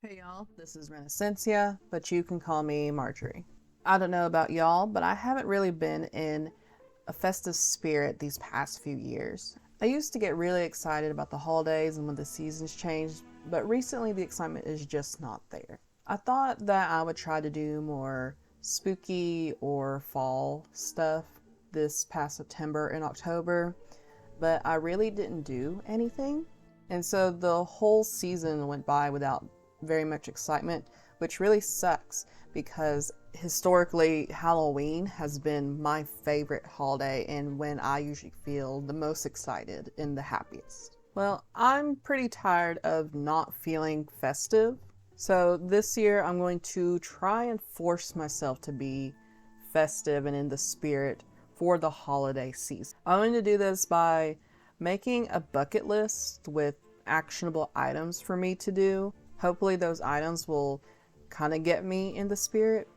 Hey y'all, this is Renaissencia, but you can call me Marjorie. I don't know about y'all, but I haven't really been in a festive spirit these past few years. I used to get really excited about the holidays and when the seasons changed, but recently the excitement is just not there. I thought that I would try to do more spooky or fall stuff this past September and October, but I really didn't do anything. And so the whole season went by without very much excitement, which really sucks because historically Halloween has been my favorite holiday and when I usually feel the most excited and the happiest. Well, I'm pretty tired of not feeling festive. So this year I'm going to try and force myself to be festive and in the spirit for the holiday season. I'm going to do this by making a bucket list with actionable items for me to do. Hopefully those items will kind of get me in the spirit.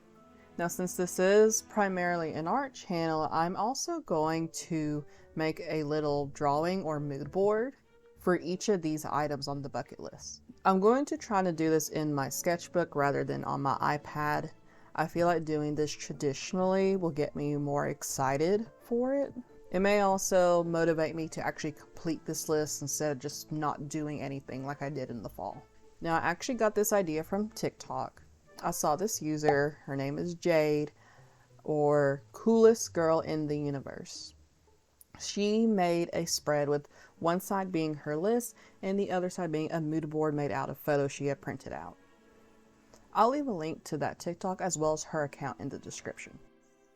Now, since this is primarily an art channel, I'm also going to make a little drawing or mood board for each of these items on the bucket list. I'm going to try to do this in my sketchbook rather than on my iPad. I feel like doing this traditionally will get me more excited for it. It may also motivate me to actually complete this list instead of just not doing anything like I did in the fall. Now, I actually got this idea from TikTok. I saw this user, her name is Jade, or Coolest Girl in the Universe. She made a spread with one side being her list and the other side being a mood board made out of photos she had printed out. I'll leave a link to that TikTok as well as her account in the description.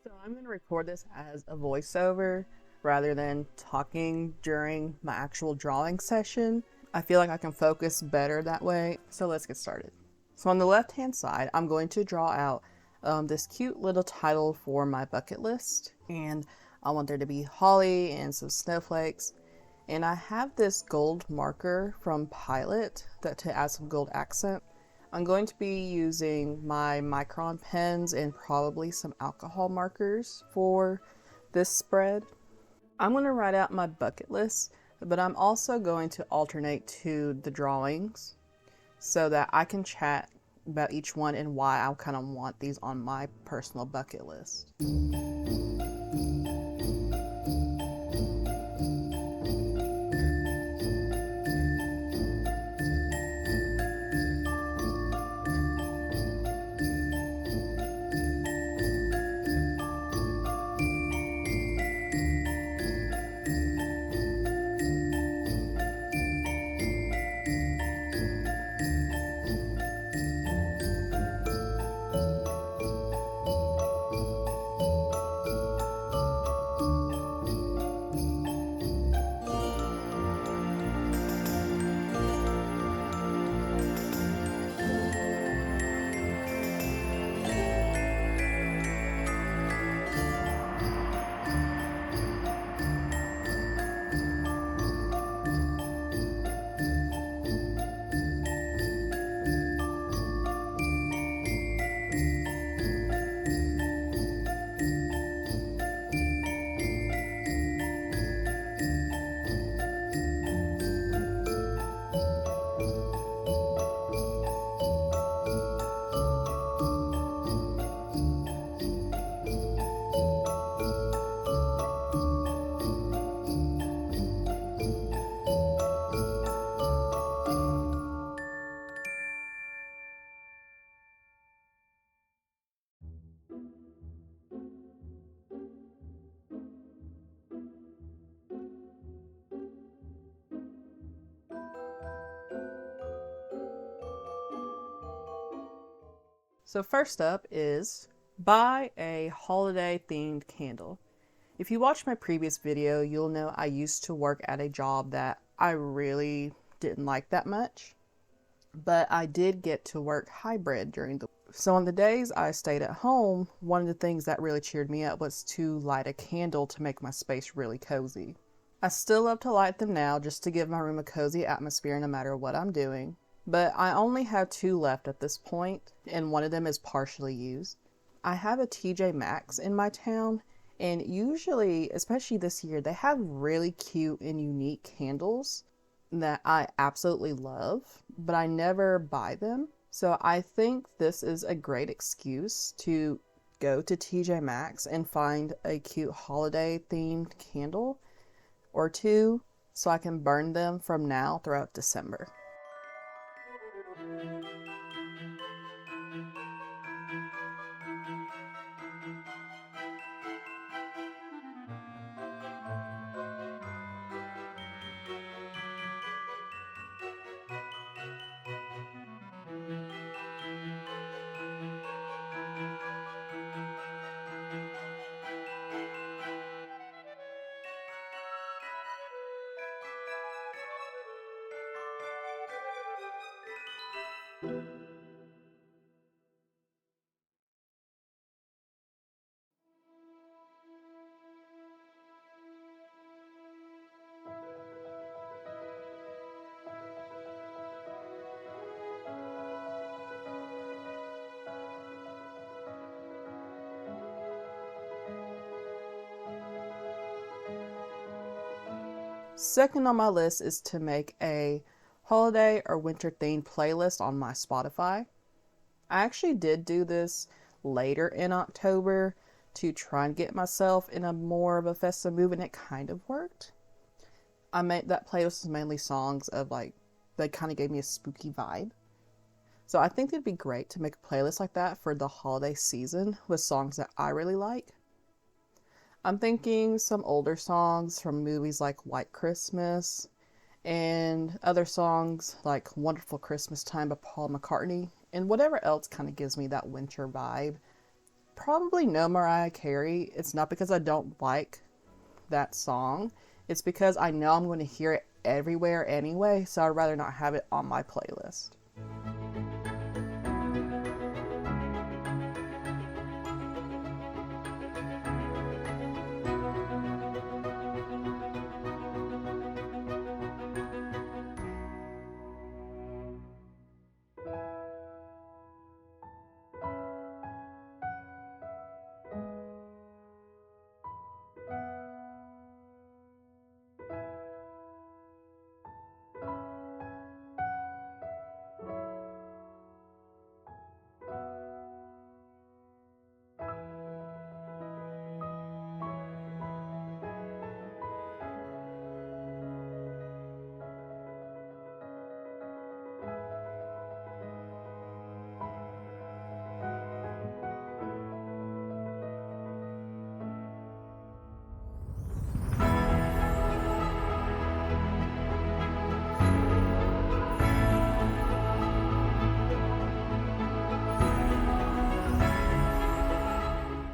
So I'm going to record this as a voiceover rather than talking during my actual drawing session. I feel like I can focus better that way, so let's get started. So on the left hand side, I'm going to draw out this cute little title for my bucket list, and I want there to be holly and some snowflakes. And I have this gold marker from Pilot to add some gold accent. I'm going to be using my Micron pens and probably some alcohol markers for this spread. I'm going to write out my bucket list, but I'm also going to alternate to the drawings so that I can chat about each one and why I kind of want these on my personal bucket list. So first up is buy a holiday themed candle. If you watched my previous video, you'll know I used to work at a job that I really didn't like that much, but I did get to work hybrid during the week. So on the days I stayed at home, one of the things that really cheered me up was to light a candle to make my space really cozy. I still love to light them now just to give my room a cozy atmosphere no matter what I'm doing. But I only have 2 left at this point, and one of them is partially used. I have a TJ Maxx in my town, and usually, especially this year, they have really cute and unique candles that I absolutely love, but I never buy them. So I think this is a great excuse to go to TJ Maxx and find a cute holiday themed candle or two so I can burn them from now throughout December. Second on my list is to make a holiday or winter themed playlist on my Spotify. I actually did do this later in October to try and get myself in a more of a festive mood, and it kind of worked. I made that playlist was mainly songs of like, they kind of gave me a spooky vibe. So I think it'd be great to make a playlist like that for the holiday season with songs that I really like. I'm thinking some older songs from movies like White Christmas and other songs like Wonderful Christmas Time by Paul McCartney and whatever else kind of gives me that winter vibe. Probably no Mariah Carey. It's not because I don't like that song. It's because I know I'm going to hear it everywhere anyway, so I'd rather not have it on my playlist.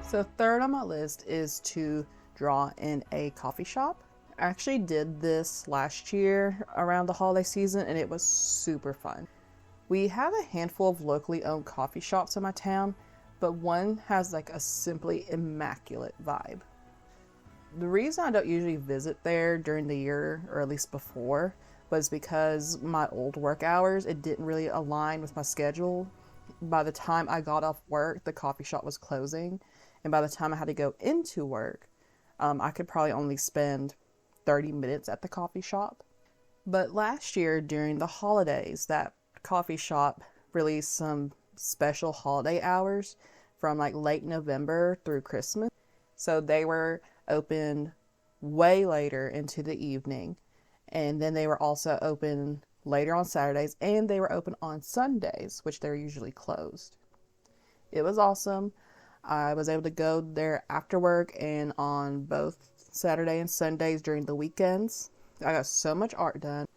So third on my list is to draw in a coffee shop. I actually did this last year around the holiday season and it was super fun. We have a handful of locally owned coffee shops in my town, but one has like a simply immaculate vibe. The reason I don't usually visit there during the year, or at least before, was because my old work hours, it didn't really align with my schedule. By the time I got off work, the coffee shop was closing. And by the time I had to go into work, I could probably only spend 30 minutes at the coffee shop. But last year, during the holidays, that coffee shop released some special holiday hours from like late November through Christmas. So they were open way later into the evening. And then they were also open later on Saturdays, and they were open on Sundays, which they're usually closed. It was awesome. I was able to go there after work and on both Saturday and Sundays during the weekends. I got so much art done.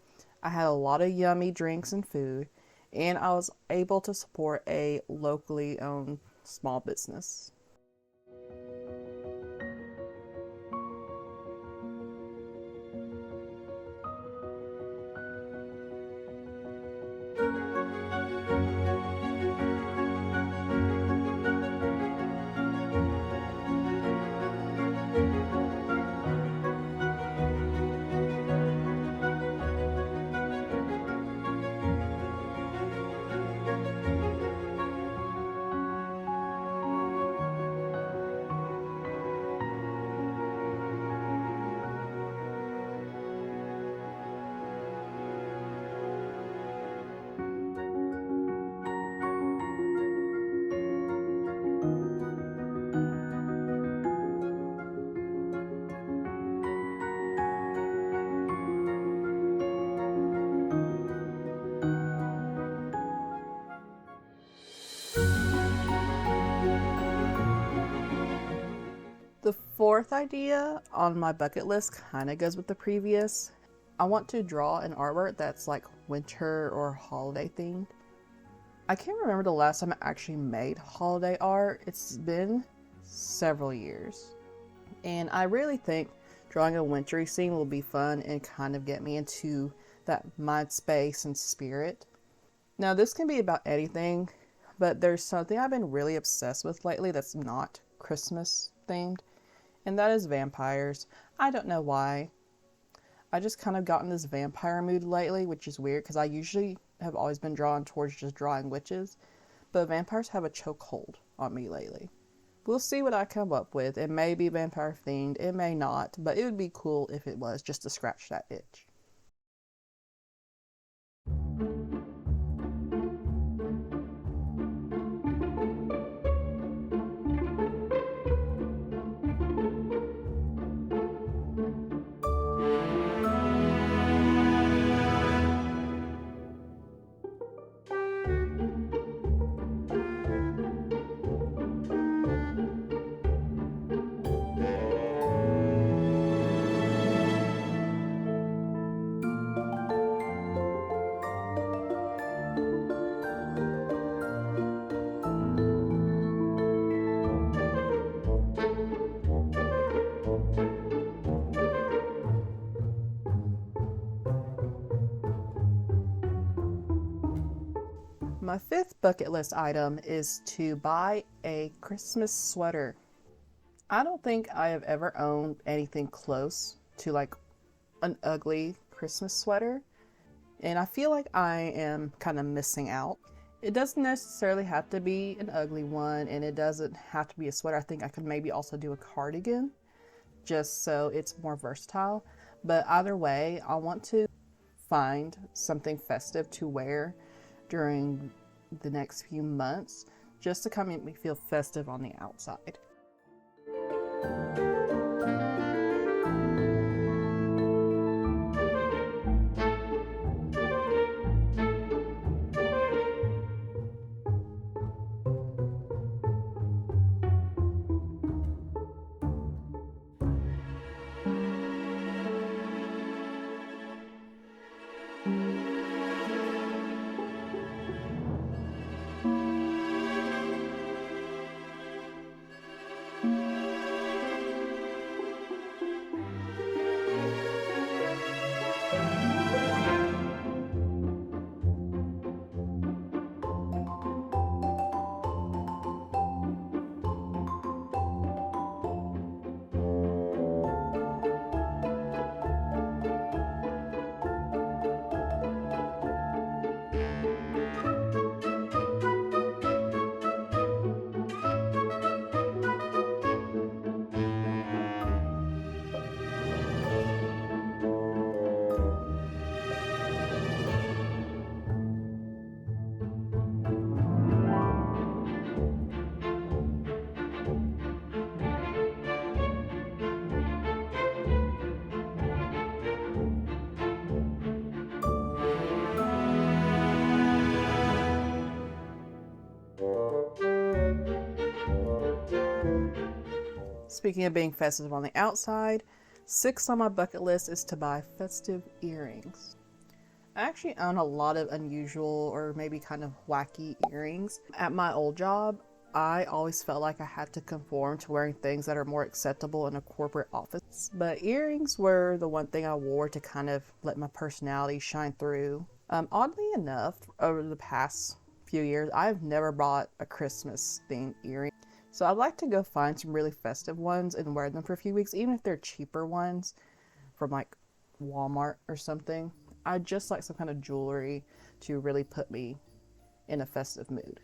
I had a lot of yummy drinks and food, and I was able to support a locally owned small business. fourth idea on my bucket list kind of goes with the previous. I want to draw an artwork that's like winter or holiday themed. I can't remember the last time I actually made holiday art. It's been several years. And I really think drawing a wintry scene will be fun and kind of get me into that mind space and spirit. Now, this can be about anything, but there's something I've been really obsessed with lately that's not Christmas themed, and that is vampires. I don't know why. I just kind of got in this vampire mood lately, which is weird because I usually have always been drawn towards just drawing witches, but vampires have a chokehold on me lately. We'll see what I come up with. It may be vampire themed, it may not, but it would be cool if it was, just to scratch that itch. My fifth bucket list item is to buy a Christmas sweater. I don't think I have ever owned anything close to like an ugly Christmas sweater, and I feel like I am kind of missing out. It doesn't necessarily have to be an ugly one, and it doesn't have to be a sweater. I think I could maybe also do a cardigan, just so it's more versatile. But either way, I want to find something festive to wear during the next few months, just to kind of make me feel festive on the outside. Speaking of being festive on the outside, sixth on my bucket list is to buy festive earrings. I actually own a lot of unusual or maybe kind of wacky earrings. At my old job, I always felt like I had to conform to wearing things that are more acceptable in a corporate office. But earrings were the one thing I wore to kind of let my personality shine through. Oddly enough, over the past few years, I've never bought a Christmas themed earring. So I'd like to go find some really festive ones and wear them for a few weeks, even if they're cheaper ones from like Walmart or something. I'd just like some kind of jewelry to really put me in a festive mood.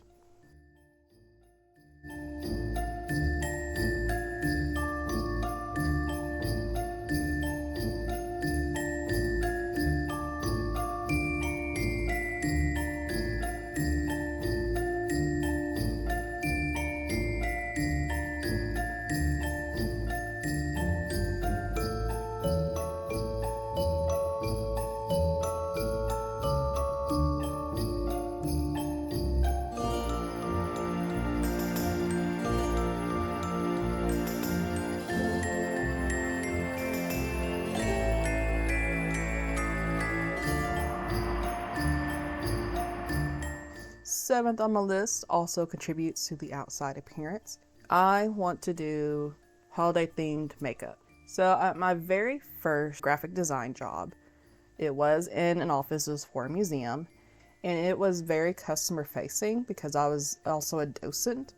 7th on my list also contributes to the outside appearance. I want to do holiday themed makeup. So at my very first graphic design job, it was in an office, it was for a museum, and it was very customer facing because I was also a docent.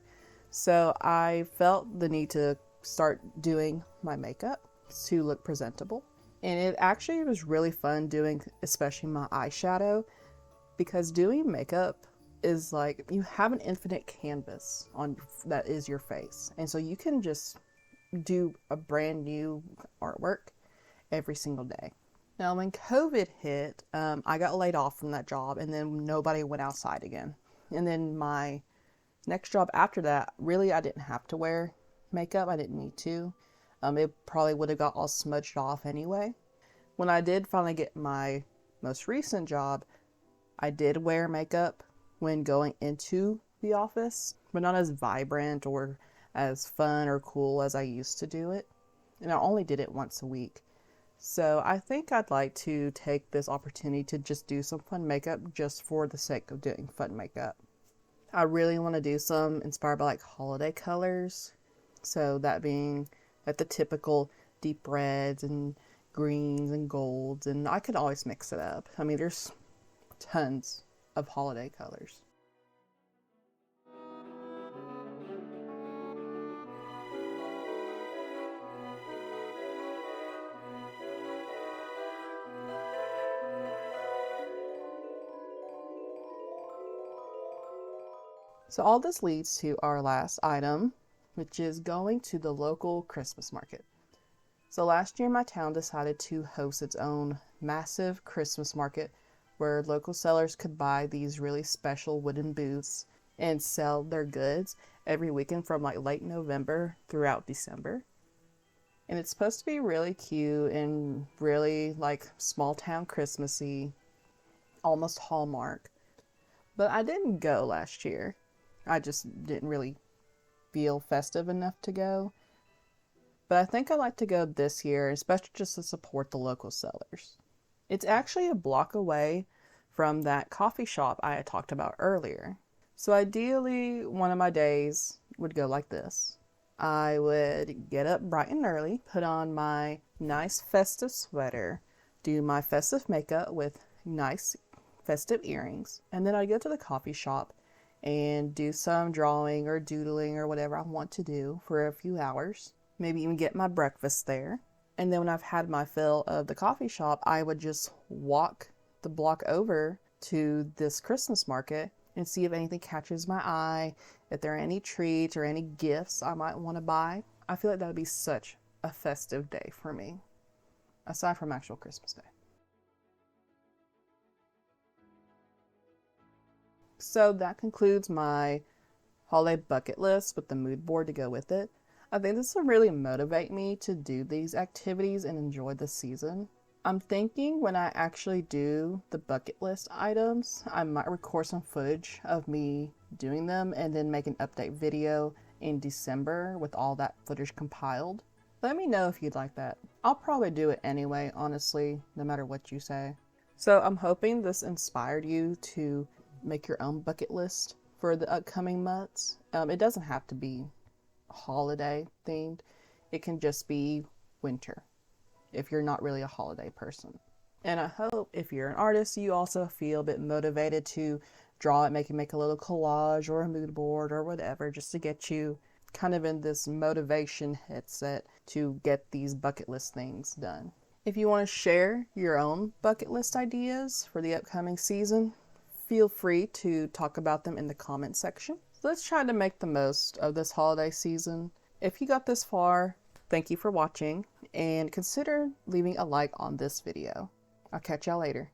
So I felt the need to start doing my makeup to look presentable. And it actually was really fun doing, especially my eyeshadow, because doing makeup is like you have an infinite canvas on that is your face. And so you can just do a brand new artwork every single day. Now, when COVID hit, I got laid off from that job, and then nobody went outside again. And then my next job after that, really, I didn't have to wear makeup. I didn't need to. It probably would have got all smudged off anyway. When I did finally get my most recent job, I did wear makeup when going into the office, but not as vibrant or as fun or cool as I used to do it. And I only did it once a week. So I think I'd like to take this opportunity to just do some fun makeup just for the sake of doing fun makeup. I really want to do some inspired by like holiday colors. So that being like the typical deep reds and greens and golds, and I could always mix it up. I mean, there's tons of holiday colors. So all this leads to our last item, which is going to the local Christmas market. So last year my town decided to host its own massive Christmas market where local sellers could buy these really special wooden booths and sell their goods every weekend from like late November throughout December. And it's supposed to be really cute and really like small town Christmassy, almost Hallmark. But I didn't go last year. I just didn't really feel festive enough to go. But I think I'd like to go this year, especially just to support the local sellers. It's actually a block away from that coffee shop I had talked about earlier. So ideally, one of my days would go like this. I would get up bright and early, put on my nice festive sweater, do my festive makeup with nice festive earrings, and then I'd go to the coffee shop and do some drawing or doodling or whatever I want to do for a few hours. Maybe even get my breakfast there. And then when I've had my fill of the coffee shop, I would just walk the block over to this Christmas market and see if anything catches my eye, if there are any treats or any gifts I might want to buy. I feel like that would be such a festive day for me, aside from actual Christmas Day. So that concludes my holiday bucket list with the mood board to go with it. I think this will really motivate me to do these activities and enjoy the season. I'm thinking when I actually do the bucket list items, I might record some footage of me doing them and then make an update video in December with all that footage compiled. Let me know if you'd like that. I'll probably do it anyway, honestly, no matter what you say. So I'm hoping this inspired you to make your own bucket list for the upcoming months. It doesn't have to be holiday themed. It can just be winter if you're not really a holiday person. And I hope if you're an artist, you also feel a bit motivated to draw it, make a little collage or a mood board or whatever, just to get you kind of in this motivation headset to get these bucket list things done. If you want to share your own bucket list ideas for the upcoming season, feel free to talk about them in the comment section. So let's try to make the most of this holiday season. If you got this far, thank you for watching, and consider leaving a like on this video. I'll catch y'all later.